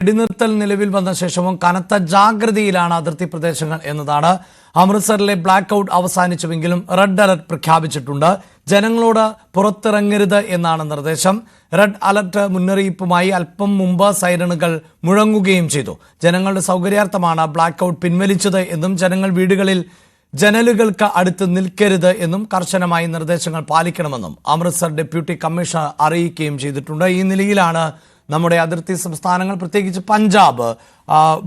വെടിനിർത്തൽ നിലവിൽ വന്ന ശേഷവും കനത്ത ജാഗ്രതയിലാണ് അതിർത്തി പ്രദേശങ്ങൾ എന്നതാണ്. അമൃത്സറിലെ ബ്ലാക്ക് ഔട്ട് അവസാനിച്ചുവെങ്കിലും റെഡ് അലർട്ട് പ്രഖ്യാപിച്ചിട്ടുണ്ട്. ജനങ്ങളോട് പുറത്തിറങ്ങരുത് എന്നാണ് നിർദ്ദേശം. റെഡ് അലർട്ട് മുന്നറിയിപ്പുമായി അല്പം മുമ്പ് സൈറണുകൾ മുഴങ്ങുകയും ചെയ്തു. ജനങ്ങളുടെ സൗകര്യാർത്ഥമാണ് ബ്ലാക്ക് ഔട്ട് പിൻവലിച്ചത് എന്നും ജനങ്ങൾ വീടുകളിൽ ജനലുകൾക്ക് അടുത്ത് നിൽക്കരുത് എന്നും കർശനമായി നിർദ്ദേശങ്ങൾ പാലിക്കണമെന്നും അമൃത്സർ ഡെപ്യൂട്ടി കമ്മീഷണർ അറിയിക്കുകയും ചെയ്തിട്ടുണ്ട്. ഈ നിലയിലാണ് നമ്മുടെ അതിർത്തി സംസ്ഥാനങ്ങൾ, പ്രത്യേകിച്ച് പഞ്ചാബ്,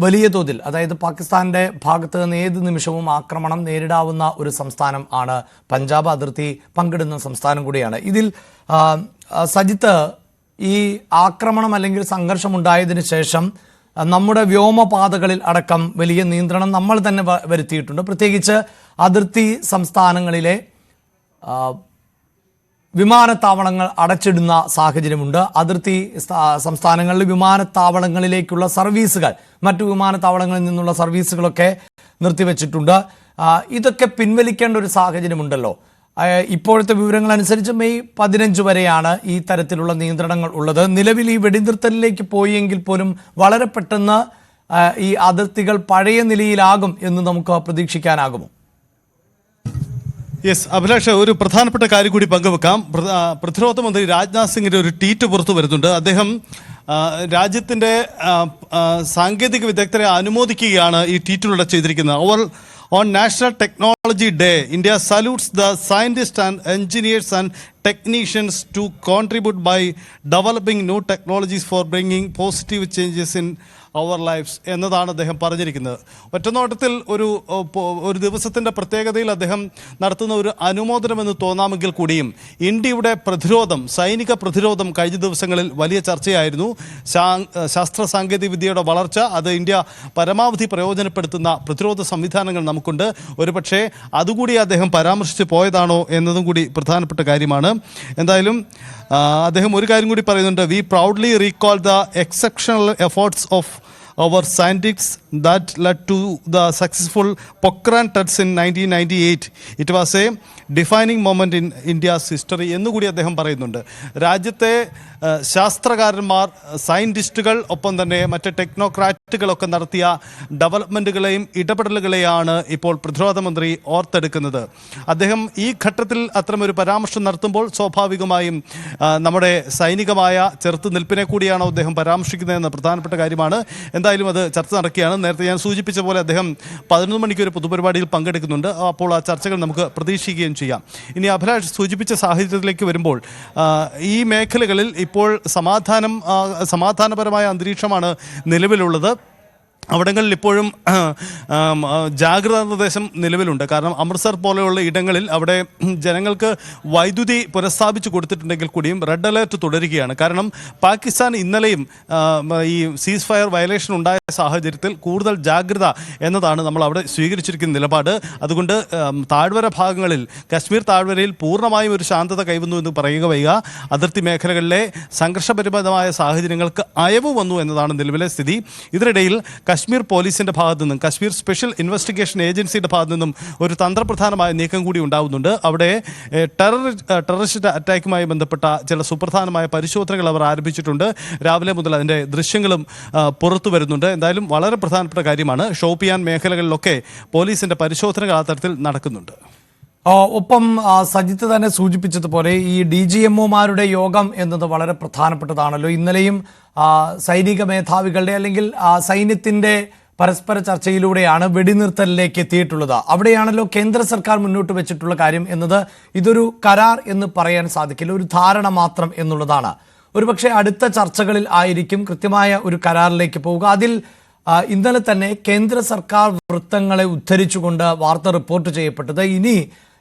വലിയ തോതിൽ, അതായത് പാകിസ്ഥാന്റെ ഭാഗത്ത് നിന്ന് ഏത് നിമിഷവും ആക്രമണം നേരിടാവുന്ന ഒരു സംസ്ഥാനം ആണ് പഞ്ചാബ്. അതിർത്തി പങ്കിടുന്ന സംസ്ഥാനം കൂടിയാണ്. ഇതിൽ സജിത്ത്, ഈ ആക്രമണം അല്ലെങ്കിൽ സംഘർഷമുണ്ടായതിനു ശേഷം നമ്മുടെ വ്യോമപാതകളിൽ അടക്കം വലിയ നിയന്ത്രണം നമ്മൾ തന്നെ വരുത്തിയിട്ടുണ്ട്. പ്രത്യേകിച്ച് അതിർത്തി സംസ്ഥാനങ്ങളിലെ വിമാനത്താവളങ്ങൾ അടച്ചിടുന്ന സാഹചര്യമുണ്ട്. അതിർത്തി സംസ്ഥാനങ്ങളിൽ വിമാനത്താവളങ്ങളിലേക്കുള്ള സർവീസുകൾ, മറ്റു വിമാനത്താവളങ്ങളിൽ നിന്നുള്ള സർവീസുകളൊക്കെ നിർത്തിവെച്ചിട്ടുണ്ട്. ഇതൊക്കെ പിൻവലിക്കേണ്ട ഒരു സാഹചര്യമുണ്ടല്ലോ. ഇപ്പോഴത്തെ വിവരങ്ങൾ അനുസരിച്ച് മെയ് 15 വരെയാണ് ഈ തരത്തിലുള്ള നിയന്ത്രണങ്ങൾ ഉള്ളത്. നിലവിൽ ഈ വെടിനിർത്തലിലേക്ക് പോയെങ്കിൽ പോലും വളരെ പെട്ടെന്ന് ഈ അതിർത്തികൾ പഴയ നിലയിലാകും എന്ന് നമുക്ക് പ്രതീക്ഷിക്കാനാകുമോ? യെസ് അഭിലാഷ്, ഒരു പ്രധാനപ്പെട്ട കാര്യം കൂടി പങ്കുവെക്കാം. പ്രതിരോധ മന്ത്രി രാജ്നാഥ് സിംഗിന്റെ ഒരു ട്വീറ്റ് പുറത്തു വരുന്നുണ്ട്. അദ്ദേഹം രാജ്യത്തിന്റെ സാങ്കേതിക വിദഗ്ധരെ അനുമോദിക്കുകയാണ് ഈ ട്വീറ്റിലൂടെ ചെയ്തിരിക്കുന്നത്. On National Technology Day, India salutes the scientists and engineers and technicians to contribute by developing new technologies for bringing positive changes in our lives എന്നതാണ് അദ്ദേഹം പറഞ്ഞിരിക്കുന്നത്. ഒറ്റനോട്ടത്തിൽ ഒരു ദിവസത്തിൻ്റെ പ്രത്യേകതയിൽ അദ്ദേഹം നടത്തുന്ന ഒരു അനുമോദനമെന്ന് തോന്നാമെങ്കിൽ കൂടിയും ഇന്ത്യയുടെ പ്രതിരോധം, സൈനിക പ്രതിരോധം കഴിഞ്ഞ ദിവസങ്ങളിൽ വലിയ ചർച്ചയായിരുന്നു. ശാസ്ത്ര സാങ്കേതിക വിദ്യയുടെ വളർച്ച, അത് ഇന്ത്യ പരമാവധി പ്രയോജനപ്പെടുത്തുന്ന പ്രതിരോധ സംവിധാനങ്ങൾ നമുക്കുണ്ട്. ഒരുപക്ഷെ അതുകൂടി അദ്ദേഹം പരാമർശിച്ച് പോയതാണോ എന്നതും കൂടി പ്രധാനപ്പെട്ട കാര്യമാണ്. എന്തായാലും അദ്ദേഹം ഒരു കാര്യം കൂടി പറയുന്നുണ്ട്. We proudly recall the exceptional efforts of our scientists that led to the successful Pokhran tests in 1998. It was a defining moment in India's history എന്നുകൂടി അദ്ദേഹം പറയുന്നുണ്ട്. രാജ്യത്തെ ശാസ്ത്രകാരന്മാർ, സയൻറ്റിസ്റ്റുകൾ, ഒപ്പം തന്നെ മറ്റ് ടെക്നോക്രാറ്റുകളൊക്കെ നടത്തിയ ഡെവലപ്മെൻറ്റുകളെയും ഇടപെടലുകളെയാണ് ഇപ്പോൾ പ്രതിരോധ മന്ത്രി ഓർത്തെടുക്കുന്നത്. അദ്ദേഹം ഈ ഘട്ടത്തിൽ അത്തരമൊരു പരാമർശം നടത്തുമ്പോൾ സ്വാഭാവികമായും നമ്മുടെ സൈനികമായ ചെറുത്തുനിൽപ്പിനെ കൂടിയാണോ അദ്ദേഹം പരാമർശിക്കുന്നതെന്ന് പ്രധാനപ്പെട്ട കാര്യമാണ്. എന്തായാലും അത് ചർച്ച നടക്കുകയാണ്. നേരത്തെ ഞാൻ സൂചിപ്പിച്ച പോലെ അദ്ദേഹം 11 മണിക്ക് ഒരു പൊതുപരിപാടിയിൽ പങ്കെടുക്കുന്നുണ്ട്. അപ്പോൾ ആ ചർച്ചകൾ നമുക്ക് പ്രതീക്ഷിക്കുകയും ചെയ്യാം. ഇനി അഭിലാഷ് സൂചിപ്പിച്ച സാഹചര്യത്തിലേക്ക് വരുമ്പോൾ ഈ മേഖലകളിൽ ഇപ്പോൾ സമാധാനപരമായ അന്തരീക്ഷമാണ് നിലവിലുള്ളത്. അവിടങ്ങളിൽ ഇപ്പോഴും ജാഗ്രതാ നിർദ്ദേശം നിലവിലുണ്ട്. കാരണം അമൃത്സർ പോലെയുള്ള ഇടങ്ങളിൽ അവിടെ ജനങ്ങൾക്ക് വൈദ്യുതി പുനഃസ്ഥാപിച്ചു കൊടുത്തിട്ടുണ്ടെങ്കിൽ കൂടിയും റെഡ് അലേർട്ട് തുടരുകയാണ്. കാരണം പാകിസ്ഥാൻ ഇന്നലെയും ഈ സീസ് ഫയർ വയലേഷൻ ഉണ്ടായ സാഹചര്യത്തിൽ കൂടുതൽ ജാഗ്രത എന്നതാണ് നമ്മൾ അവിടെ സ്വീകരിച്ചിരിക്കുന്ന നിലപാട്. അതുകൊണ്ട് താഴ്വര ഭാഗങ്ങളിൽ, കശ്മീർ താഴ്വരയിൽ പൂർണ്ണമായും ഒരു ശാന്തത കൈവന്നു എന്ന് പറയുക വയ്യ. അതിർത്തി മേഖലകളിലെ സംഘർഷപരിമിതമായ സാഹചര്യങ്ങൾക്ക് അയവ് വന്നു എന്നതാണ് നിലവിലെ സ്ഥിതി. ഇതിനിടയിൽ കശ്മീർ പോലീസിൻ്റെ ഭാഗത്തു നിന്നും, കശ്മീർ സ്പെഷ്യൽ ഇൻവെസ്റ്റിഗേഷൻ ഏജൻസിയുടെ ഭാഗത്തു നിന്നും ഒരു തന്ത്രപ്രധാനമായ നീക്കം കൂടി ഉണ്ടാകുന്നുണ്ട്. അവിടെ ടെററിസ്റ്റ് അറ്റാക്കുമായി ബന്ധപ്പെട്ട ചില സുപ്രധാനമായ പരിശോധനകൾ അവർ ആരംഭിച്ചിട്ടുണ്ട്. രാവിലെ മുതൽ അതിൻ്റെ ദൃശ്യങ്ങളും പുറത്തു വരുന്നുണ്ട്. എന്തായാലും വളരെ പ്രധാനപ്പെട്ട കാര്യമാണ്. ഷോപ്പിയാൻ മേഖലകളിലൊക്കെ പോലീസിൻ്റെ പരിശോധനകൾ ആ തരത്തിൽ നടക്കുന്നുണ്ട്. ഒപ്പം സജിത്ത് തന്നെ സൂചിപ്പിച്ചതുപോലെ ഈ DGMOമാരുടെ യോഗം എന്നത് വളരെ പ്രധാനപ്പെട്ടതാണല്ലോ. ഇന്നലെയും സൈനിക മേധാവികളുടെ അല്ലെങ്കിൽ സൈന്യത്തിന്റെ പരസ്പര ചർച്ചയിലൂടെയാണ് വെടിനിർത്തലിലേക്ക് എത്തിയിട്ടുള്ളത്. അവിടെയാണല്ലോ കേന്ദ്ര സർക്കാർ മുന്നോട്ട് വെച്ചിട്ടുള്ള കാര്യം എന്നത് ഇതൊരു കരാർ എന്ന് പറയാൻ സാധിക്കില്ല, ഒരു ധാരണ മാത്രം എന്നുള്ളതാണ്. ഒരുപക്ഷെ അടുത്ത ചർച്ചകളിൽ ആയിരിക്കും കൃത്യമായ ഒരു കരാറിലേക്ക് പോവുക. അതിൽ ഇന്നലെ തന്നെ കേന്ദ്ര സർക്കാർ വൃത്തങ്ങളെ ഉദ്ധരിച്ചുകൊണ്ട് വാർത്ത റിപ്പോർട്ട് ചെയ്യപ്പെട്ടത്, ഇനി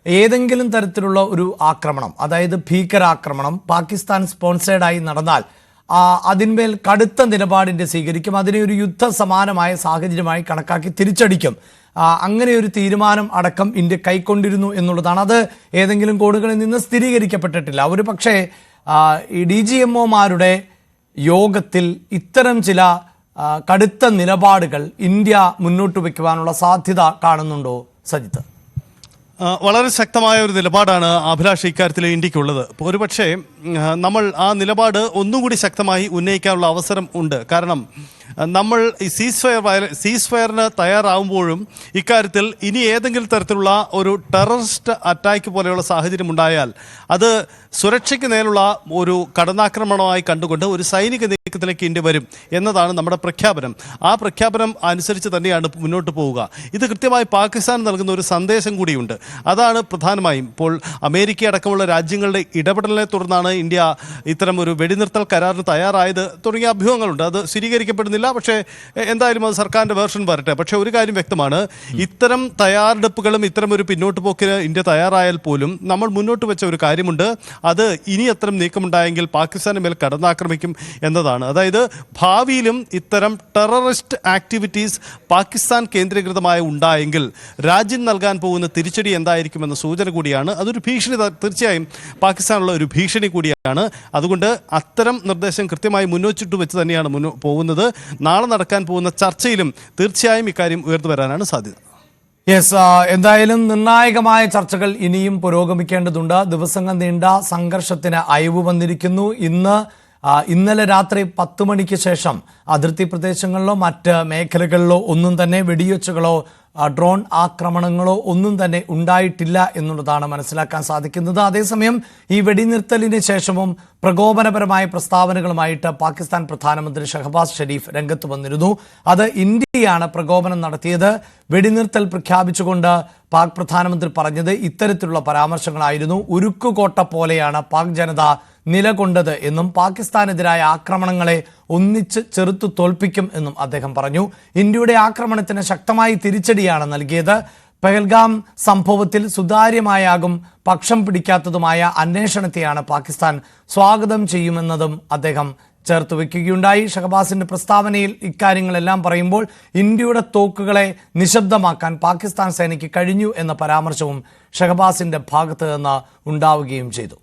ഏതെങ്കിലും തരത്തിലുള്ള ഒരു ആക്രമണം, അതായത് ഭീകരാക്രമണം പാകിസ്ഥാൻ സ്പോൺസേഡായി നടന്നാൽ അതിന്മേൽ കടുത്ത നിലപാടിൻ്റെ സ്വീകരിക്കും, അതിനെ ഒരു യുദ്ധ സമാനമായ സാഹചര്യമായി കണക്കാക്കി തിരിച്ചടിക്കും. അങ്ങനെ ഒരു തീരുമാനം അടക്കം ഇന്ത്യ കൈക്കൊണ്ടിരുന്നു എന്നുള്ളതാണ്. അത് ഏതെങ്കിലും കോണുകളിൽ നിന്ന് സ്ഥിരീകരിക്കപ്പെട്ടിട്ടില്ല. ഒരു പക്ഷേ ഈ DGMOമാരുടെ യോഗത്തിൽ ഇത്തരം ചില കടുത്ത നിലപാടുകൾ ഇന്ത്യ മുന്നോട്ട് വയ്ക്കുവാനുള്ള സാധ്യത കാണുന്നുണ്ടോ സജിത്ത്? വളരെ ശക്തമായ ഒരു നിലപാടാണ് അഭിലാഷ് ഇക്കാര്യത്തിൽ ഇന്ത്യക്കുള്ളത്. ഒരുപക്ഷേ നമ്മൾ ആ നിലപാട് ഒന്നുകൂടി ശക്തമായി ഉന്നയിക്കാനുള്ള അവസരം ഉണ്ട്. കാരണം നമ്മൾ ഈ സീസ് ഫയറിന് തയ്യാറാവുമ്പോഴും ഇക്കാര്യത്തിൽ ഇനി ഏതെങ്കിലും തരത്തിലുള്ള ഒരു ടെററിസ്റ്റ് അറ്റാക്ക് പോലെയുള്ള സാഹചര്യം ഉണ്ടായാൽ അത് സുരക്ഷയ്ക്ക് നേലുള്ള ഒരു കടന്നാക്രമണമായി കണ്ടുകൊണ്ട് ഒരു സൈനിക നീക്കത്തിലേക്ക് ഇന്ത്യ വരും എന്നതാണ് നമ്മുടെ പ്രഖ്യാപനം. ആ പ്രഖ്യാപനം അനുസരിച്ച് തന്നെയാണ് മുന്നോട്ട് പോവുക. ഇത് കൃത്യമായി പാകിസ്ഥാൻ നൽകുന്ന ഒരു സന്ദേശം കൂടിയുണ്ട്. അതാണ് പ്രധാനമായും ഇപ്പോൾ അമേരിക്ക അടക്കമുള്ള രാജ്യങ്ങളുടെ ഇടപെടലിനെ തുടർന്നാണ് ഇന്ത്യ ഇത്തരം ഒരു വെടിനിർത്തൽ കരാറിന് തയ്യാറായത് തുടങ്ങിയ അഭ്യൂഹങ്ങളുണ്ട്. അത് സ്ഥിരീകരിക്കപ്പെടുന്നില്ല. പക്ഷേ എന്തായാലും അത് സർക്കാരിൻ്റെ വേർഷൻ വരട്ടെ. പക്ഷേ ഒരു കാര്യം വ്യക്തമാണ്, ഇത്തരം തയ്യാറെടുപ്പുകളും ഇത്തരം ഒരു പിന്നോട്ട് പോക്കിന് ഇന്ത്യ തയ്യാറായാൽ പോലും നമ്മൾ മുന്നോട്ട് വെച്ച ഒരു കാര്യമുണ്ട്. അത് ഇനി അത്തരം നീക്കമുണ്ടായെങ്കിൽ പാകിസ്ഥാന് മേൽ കടന്നാക്രമിക്കും എന്നതാണ്. അതായത് ഭാവിയിലും ഇത്തരം ടെററിസ്റ്റ് ആക്ടിവിറ്റീസ് പാകിസ്ഥാൻ കേന്ദ്രീകൃതമായി ഉണ്ടായെങ്കിൽ രാജ്യം നൽകാൻ പോകുന്ന തിരിച്ചടി എന്തായിരിക്കുമെന്ന സൂചന കൂടിയാണ്. അതൊരു ഭീഷണി, തീർച്ചയായും പാകിസ്ഥാനുള്ള ഒരു ഭീഷണി കൂടിയാണ്. അതുകൊണ്ട് അത്തരം നിർദ്ദേശം കൃത്യമായി മുന്നോട്ടിട്ട് വെച്ച് തന്നെയാണ് പോകുന്നത്. നാളെ നടക്കാൻ പോകുന്ന ചർച്ചയിലും തീർച്ചയായും ഇക്കാര്യം ഉയർന്നു വരാനാണ് സാധ്യത. യെസ്, എന്തായാലും നിർണായകമായ ചർച്ചകൾ ഇനിയും പുരോഗമിക്കേണ്ടതുണ്ട്. ദിവസങ്ങൾ നീണ്ട സംഘർഷത്തിന് അയവ് വന്നിരിക്കുന്നു. ഇന്നലെ രാത്രി 10 മണിക്ക് ശേഷം അതിർത്തി പ്രദേശങ്ങളിലോ മറ്റ് മേഖലകളിലോ ഒന്നും തന്നെ വെടിവെച്ചുകളോ ഡ്രോൺ ആക്രമണങ്ങളോ ഒന്നും തന്നെ ഉണ്ടായിട്ടില്ല എന്നുള്ളതാണ് മനസ്സിലാക്കാൻ സാധിക്കുന്നത്. അതേസമയം ഈ വെടിനിർത്തലിന് ശേഷവും പ്രകോപനപരമായ പ്രസ്താവനകളുമായിട്ട് പാകിസ്ഥാൻ പ്രധാനമന്ത്രി ഷഹബാസ് ഷെരീഫ് രംഗത്ത് വന്നിരുന്നു. അത് ഇന്ത്യയാണ് പ്രകോപനം നടത്തിയത്. വെടിനിർത്തൽ പ്രഖ്യാപിച്ചുകൊണ്ട് പാക് പ്രധാനമന്ത്രി പറഞ്ഞത് ഇത്തരത്തിലുള്ള പരാമർശങ്ങളായിരുന്നു. ഉരുക്കുകോട്ട പോലെയാണ് പാക് ജനത നിലകൊണ്ടത് എന്നും പാകിസ്ഥാനെതിരായ ആക്രമണങ്ങളെ ഒന്നിച്ച് ചെറുത്തു തോൽപ്പിക്കും എന്നും അദ്ദേഹം പറഞ്ഞു. ഇന്ത്യയുടെ ആക്രമണത്തിന് ശക്തമായി തിരിച്ചടിയാണ് നൽകിയത്. പെഹൽഗാം സംഭവത്തിൽ സുതാര്യമായാകും പക്ഷം പിടിക്കാത്തതുമായ അന്വേഷണത്തെയാണ് പാകിസ്ഥാൻ സ്വാഗതം ചെയ്യുമെന്നതും അദ്ദേഹം ചേർത്ത് വയ്ക്കുകയുണ്ടായി. ഷഹബാസിന്റെ പ്രസ്താവനയിൽ ഇക്കാര്യങ്ങളെല്ലാം പറയുമ്പോൾ ഇന്ത്യയുടെ തോക്കുകളെ നിശബ്ദമാക്കാൻ പാകിസ്ഥാൻ സേനയ്ക്ക് കഴിഞ്ഞു എന്ന പരാമർശവും ഷഹബാസിന്റെ ഭാഗത്ത് നിന്ന് ഉണ്ടാവുകയും ചെയ്തു.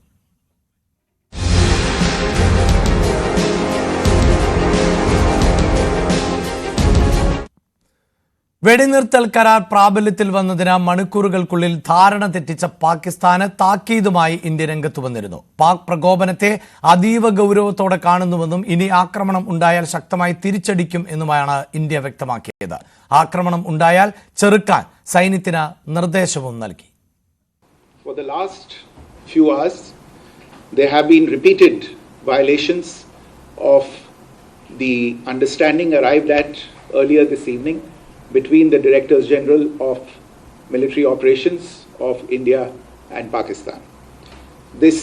വെടിനിർത്തൽ കരാർ പ്രാബല്യത്തിൽ വന്നതിന് മണിക്കൂറുകൾക്കുള്ളിൽ ധാരണ തെറ്റിച്ച പാകിസ്ഥാന് താക്കീതുമായി ഇന്ത്യ രംഗത്ത് വന്നിരുന്നു. പാക് പ്രകോപനത്തെ അതീവ ഗൗരവത്തോടെ കാണുന്നുവെന്നും ഇനി ആക്രമണം ഉണ്ടായാൽ ശക്തമായി തിരിച്ചടിക്കും എന്നുമാണ് ഇന്ത്യ വ്യക്തമാക്കിയത്. ആക്രമണം ഉണ്ടായാൽ ചെറുക്കാൻ സൈന്യത്തിന് നിർദ്ദേശവും നൽകി. For the last few hours, there have been repeated violations of the understanding arrived at earlier this evening between the Directors General of Military Operations of India and Pakistan. This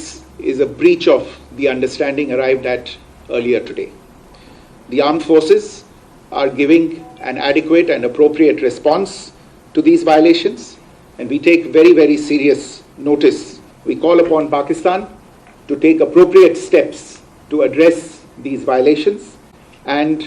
is a breach of the understanding arrived at earlier today. The armed forces are giving an adequate and appropriate response to these violations, and we take very, very serious notice. We call upon Pakistan to take appropriate steps to address these violations and